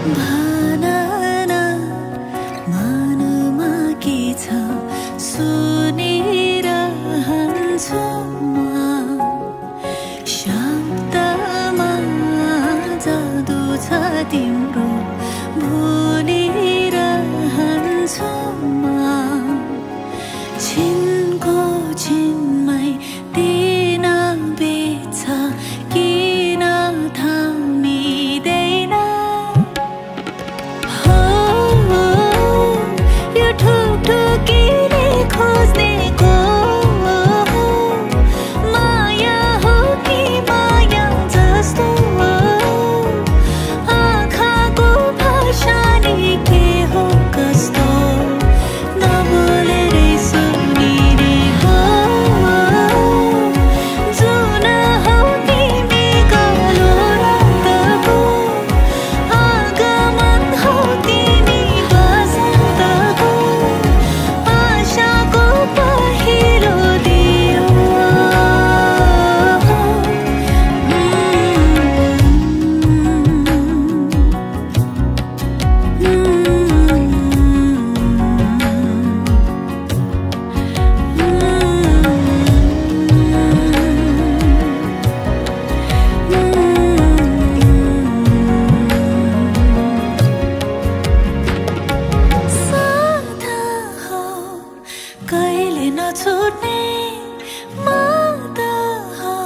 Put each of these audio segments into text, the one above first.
भानना मनमा के छ सुनिरहन्छु म शब्दमा जादु छ तिम्रो भुलिरहन्छु म छिनको छिनमै दिन बेच्छ किन थामिँदैन हो यो ठुकठुकीले खोज्नेको माया हो कि माया जस्तो आँखाको भाषा नि के हो कस्तो नबोलेरै सुनिने हो जुन हौ तिमी कालो रातको आगमन हौ तिमी बसन्तको आशाको पहिलो दियो साधा हो कहिले नछुट्ने माता हो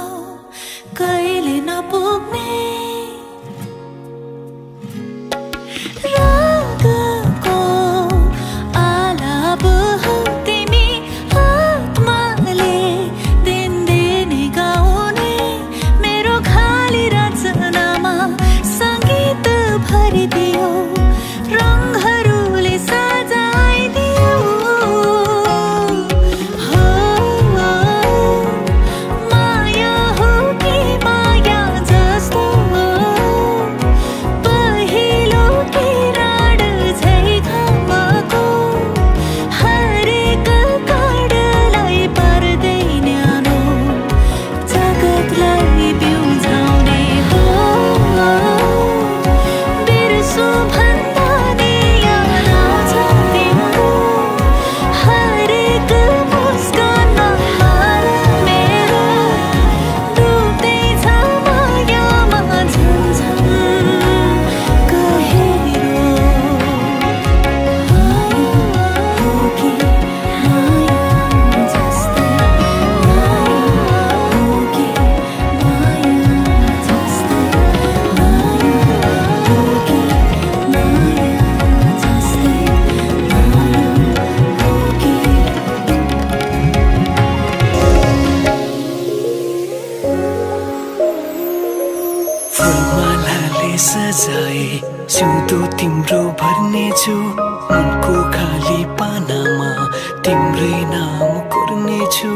कहिले नपुग्ने रागको आलाप हो तिमी आत्माले दिनदिनै गाउने मेरो खाली रचनामा सङ्गीत भरिदियो रङहरूले सजाइदियो हो माया हो कि माया जस्तो पहिलो किरण झै घामको हरेक कडलाई पर्दै न्यानो जगतलाई बिउझाउने हो बिर्सु भन्दा नि याद आउँछ तिम्रो हरेक मुस्कानमा हाल मेरो डुब्दैछ मायामा झन्झन गहिरो हो कि माया जस्तै हो कि माया जस्तै हो कि माया जस्तै हो कि फुलमालाले सजाए सिउँदो तिम्रो भर्नेछु मनको खाली पानामा तिम्रै नाम कोर्नेछु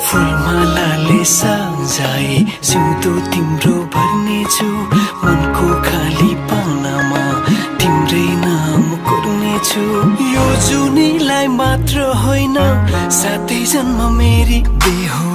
फुलमालाले सजाए सिउँदो तिम्रो भर्नेछु मनको खाली पानामा तिम्रै नाम कोर्नेछु यो जुनीलाई मात्र होइन सातै जन्म मेरी बेहो